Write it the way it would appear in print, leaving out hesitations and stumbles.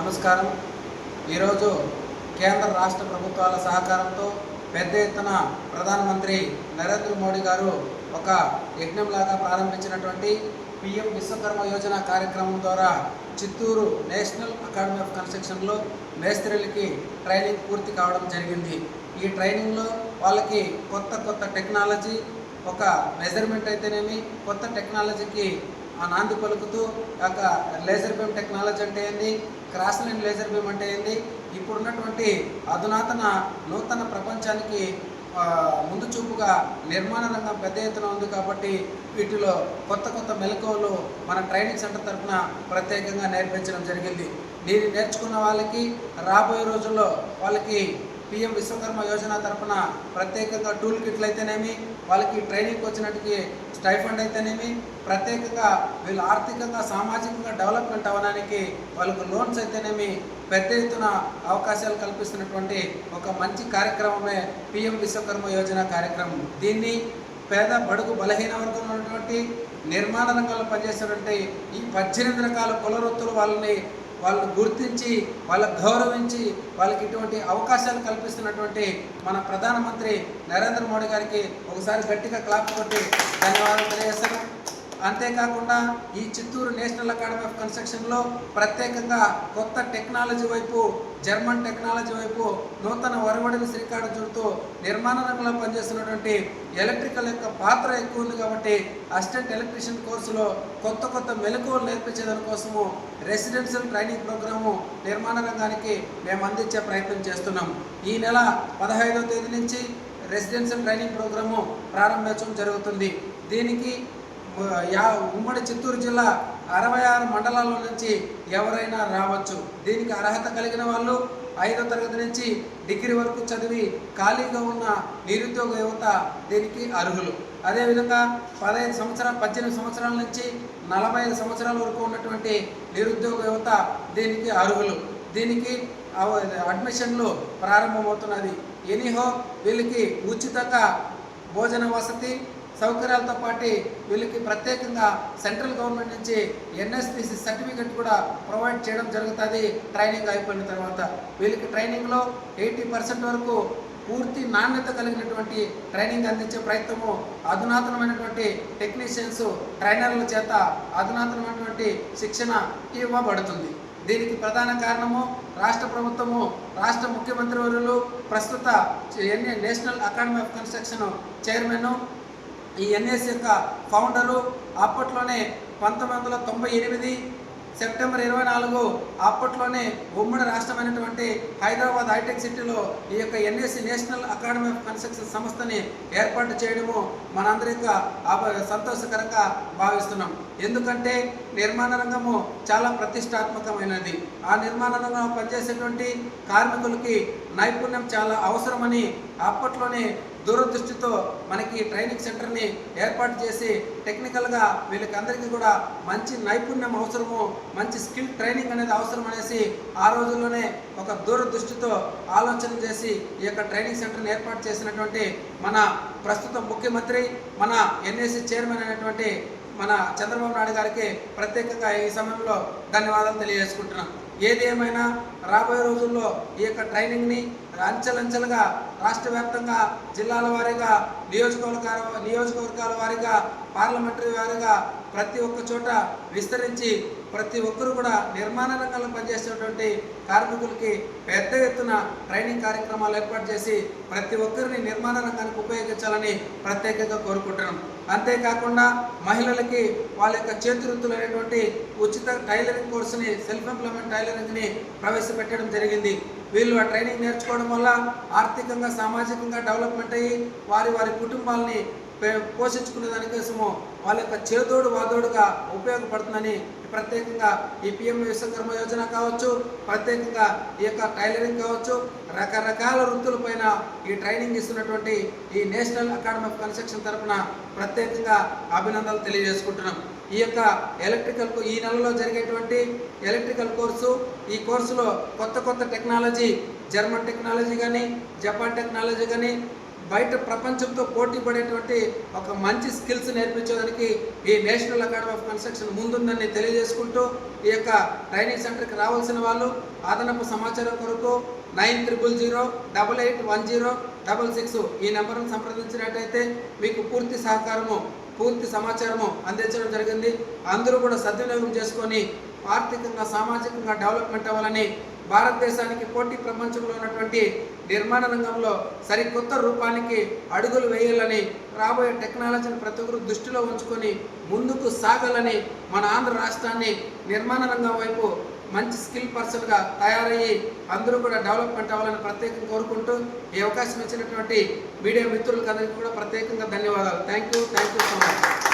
నమస్కారం. ఈరోజు కేంద్ర రాష్ట్ర ప్రభుత్వాల సహకారంతో పెద్ద ఎత్తున ప్రధానమంత్రి నరేంద్ర మోడీ గారు ఒక యజ్ఞంలాగా ప్రారంభించినటువంటి పిఎం విశ్వకర్మ యోజన కార్యక్రమం ద్వారా చిత్తూరు నేషనల్ అకాడమీ ఆఫ్ కన్స్ట్రక్షన్లో మేస్త్రీలకి ట్రైనింగ్ పూర్తి కావడం జరిగింది. ఈ ట్రైనింగ్లో వాళ్ళకి కొత్త టెక్నాలజీ, ఒక మెజర్మెంట్ అయితేనేమి కొత్త టెక్నాలజీకి నాంది పలుకుతూ ఒక లేజర్ బీమ్ టెక్నాలజీ అంటే ఏంది, క్రాస్ లైన్ లేజర్ బీమ్ అంటే ఏంది, ఇప్పుడున్నటువంటి నూతన ప్రపంచానికి ముందు చూపుగా నిర్మాణ రంగం పెద్ద ఎత్తున ఉంది. కాబట్టి వీటిలో కొత్త మెలకువలు మన ట్రైనింగ్ సెంటర్ తరఫున ప్రత్యేకంగా నేర్పించడం జరిగింది. దీన్ని నేర్చుకున్న వాళ్ళకి రాబోయే రోజుల్లో వాళ్ళకి పిఎం విశ్వకర్మ యోజన తరఫున ప్రత్యేకంగా టూల్ కిట్లు అయితేనేమి, వాళ్ళకి ట్రైనింగ్కి వచ్చినట్టుకి స్టైఫండ్ అయితేనేమి, ప్రత్యేకంగా వీళ్ళు ఆర్థికంగా సామాజికంగా డెవలప్మెంట్ అవ్వడానికి వాళ్ళకు లోన్స్ అయితేనేమి పెద్ద ఎత్తున అవకాశాలు కల్పిస్తున్నటువంటి ఒక మంచి కార్యక్రమమే పిఎం విశ్వకర్మ యోజన కార్యక్రమం. దీన్ని పేద బడుగు బలహీన వర్గంలో ఉన్నటువంటి నిర్మాణ రంగంలో పనిచేసేటువంటి ఈ 18 రకాల కుల వృత్తులు వాళ్ళు గుర్తించి వాళ్ళకు గౌరవించి వాళ్ళకి ఇటువంటి అవకాశాలు కల్పిస్తున్నటువంటి మన ప్రధానమంత్రి నరేంద్ర మోడీ గారికి ఒకసారి గట్టిగా క్లాప్ కొట్టి ధన్యవాదాలు తెలియజేస్తాను. అంతేకాకుండా ఈ చిత్తూరు నేషనల్ అకాడమీ ఆఫ్ కన్స్ట్రక్షన్లో ప్రత్యేకంగా కొత్త టెక్నాలజీ వైపు, జర్మన్ టెక్నాలజీ వైపు నూతన ఒరవడిని శ్రీకారం చుడుతూ నిర్మాణ రంగంలో పనిచేస్తున్నటువంటి ఎలక్ట్రికల్ యొక్క పాత్ర ఎక్కువ ఉంది. కాబట్టి అసిస్టెంట్ ఎలక్ట్రీషియన్ కోర్సులో కొత్త మెలకువలు నేర్పించేదానికోసము రెసిడెన్షియల్ ట్రైనింగ్ ప్రోగ్రాము నిర్మాణ రంగానికి మేము అందించే ప్రయత్నం చేస్తున్నాం. ఈ నెల 15వ తేదీ నుంచి రెసిడెన్షియల్ ట్రైనింగ్ ప్రోగ్రాము ప్రారంభించడం జరుగుతుంది. దీనికి ఉమ్మడి చిత్తూరు జిల్లా 66 మండలాల నుంచి ఎవరైనా రావచ్చు. దీనికి అర్హత కలిగిన వాళ్ళు 5వ తరగతి నుంచి డిగ్రీ వరకు చదివి ఖాళీగా ఉన్న నిరుద్యోగ యువత దీనికి అర్హులు. అదేవిధంగా 18 సంవత్సరాల నుంచి 45 సంవత్సరాల వరకు ఉన్నటువంటి నిరుద్యోగ యువత దీనికి అర్హులు. దీనికి అడ్మిషన్లు ప్రారంభమవుతున్నది. ఎనీహో వీళ్ళకి ఉచితంగా భోజన వసతి సౌకర్యాలతో పాటు వీళ్ళకి ప్రత్యేకంగా సెంట్రల్ గవర్నమెంట్ నుంచి ఎన్ఎస్పిసి సర్టిఫికెట్ కూడా ప్రొవైడ్ చేయడం జరుగుతుంది. ట్రైనింగ్ అయిపోయిన తర్వాత వీళ్ళకి ట్రైనింగ్లో 80% వరకు పూర్తి నాణ్యత కలిగినటువంటి ట్రైనింగ్ అందించే ప్రయత్నము అధునాతనమైనటువంటి టెక్నీషియన్స్ ట్రైనర్ల చేత అధునాతనమైనటువంటి శిక్షణ ఇవ్వబడుతుంది. దీనికి ప్రధాన కారణము రాష్ట్ర ప్రభుత్వము, రాష్ట్ర ముఖ్యమంత్రి వర్యులు, ప్రస్తుత national academy of construction chairman, ఈ ఎన్ఎస్ యొక్క ఫౌండరు అప్పట్లోనే 1998 సెప్టెంబర్ 24 అప్పట్లోనే ఉమ్మడి రాష్ట్రమైనటువంటి హైదరాబాద్ హైటెక్ సిటీలో ఈ యొక్క NSC national academy of construction సంస్థని ఏర్పాటు చేయడము మనందరికీ సంతోషకరంగా భావిస్తున్నాం. ఎందుకంటే నిర్మాణ రంగము చాలా ప్రతిష్టాత్మకమైనది. ఆ నిర్మాణ రంగంలో పనిచేసేటువంటి కార్మికులకి నైపుణ్యం చాలా అవసరమని అప్పట్లోనే దూరదృష్టితో మనకి ట్రైనింగ్ సెంటర్ని ఏర్పాటు చేసి టెక్నికల్గా వీళ్ళకందరికీ కూడా మంచి నైపుణ్యం అవసరము, మంచి స్కిల్ ట్రైనింగ్ అనేది అవసరం అనేసి ఆ రోజుల్లోనే ఒక దూరదృష్టితో ఆలోచన చేసి ఈ యొక్క ట్రైనింగ్ సెంటర్ని ఏర్పాటు చేసినటువంటి మన ప్రస్తుత ముఖ్యమంత్రి, మన ఎన్ఎస్సి చైర్మన్ అయినటువంటి మన చంద్రబాబు నాయుడు గారికి ప్రత్యేకంగా ఈ సమయంలో ధన్యవాదాలు తెలియజేసుకుంటున్నాం. ఏది ఏమైనా రాబోయే రోజుల్లో ఈ యొక్క ట్రైనింగ్ని అంచెలంచెలుగా రాష్ట్ర వ్యాప్తంగా, జిల్లాల వారీగా, నియోజకవర్గాల వారీగా, పార్లమెంటరీ వారీగా ప్రతి ఒక్క చోట విస్తరించి ప్రతి ఒక్కరు కూడా నిర్మాణ రంగంలో పనిచేసేటువంటి కార్మికులకి పెద్ద ఎత్తున ట్రైనింగ్ కార్యక్రమాలు ఏర్పాటు చేసి ప్రతి ఒక్కరిని నిర్మాణ రంగానికి ఉపయోగించాలని ప్రత్యేకంగా కోరుకుంటున్నాం. అంతేకాకుండా మహిళలకి వాళ్ళ యొక్క చేతి వృత్తులైనటువంటి ఉచిత టైలరింగ్ కోర్సుని, సెల్ఫ్ ఎంప్లాయ్మెంట్ టైలరింగ్ని ప్రవేశపెట్టడం జరిగింది. వీళ్ళు ఆ ట్రైనింగ్ నేర్చుకోవడం వల్ల ఆర్థికంగా, సామాజికంగా డెవలప్మెంట్ అయ్యి వారి కుటుంబాలని పోషించుకునే దానికోసము వాళ్ళ యొక్క చేదోడు వాదోడుగా ఉపయోగపడుతుందని ప్రత్యేకంగా ఈ పిఎం విశ్వకర్మ యోజన కావచ్చు, ప్రత్యేకంగా ఈ యొక్క టైలరింగ్ కావచ్చు, రకరకాల వృత్తులపైన ఈ ట్రైనింగ్ ఇస్తున్నటువంటి ఈ నేషనల్ అకాడమీ ఆఫ్ కన్స్ట్రక్షన్ తరఫున ప్రత్యేకంగా అభినందనలు తెలియజేసుకుంటున్నాం. ఈ యొక్క ఈ నెలలో జరిగేటువంటి ఎలక్ట్రికల్ కోర్సు, ఈ కోర్సులో కొత్త టెక్నాలజీ, జర్మన్ టెక్నాలజీ కానీ, జపాన్ టెక్నాలజీ కానీ, బయట ప్రపంచంతో పోటీ పడేటువంటి ఒక మంచి స్కిల్స్ నేర్పించడానికి ఈ నేషనల్ అకాడమీ ఆఫ్ కన్స్ట్రక్షన్ ముందుందని తెలియజేసుకుంటూ ఈ యొక్క ట్రైనింగ్ సెంటర్కి రావాల్సిన వాళ్ళు అదనపు సమాచారం కొరకు 9000881066 ఈ నెంబర్ను సంప్రదించినట్టయితే మీకు పూర్తి సహకారము పూర్తి సమాచారము అందించడం జరిగింది. అందరూ కూడా సద్వినియోగం చేసుకొని ఆర్థికంగా సామాజికంగా డెవలప్మెంట్ అవ్వాలని, భారతదేశానికి పోటీ ప్రపంచంలో ఉన్నటువంటి నిర్మాణ రంగంలో సరికొత్త రూపానికి అడుగులు వేయాలని, రాబోయే టెక్నాలజీని ప్రతి ఒక్కరు దృష్టిలో ఉంచుకొని ముందుకు సాగాలని, మన ఆంధ్ర రాష్ట్రాన్ని నిర్మాణ రంగం వైపు మంచి స్కిల్ పర్సన్గా తయారయ్యి అందరూ కూడా డెవలప్మెంట్ అవ్వాలని ప్రత్యేకంగా కోరుకుంటూ ఈ అవకాశం ఇచ్చినటువంటి మీడియా మిత్రులకు అందరికీ కూడా ప్రత్యేకంగా ధన్యవాదాలు. Thank you so much.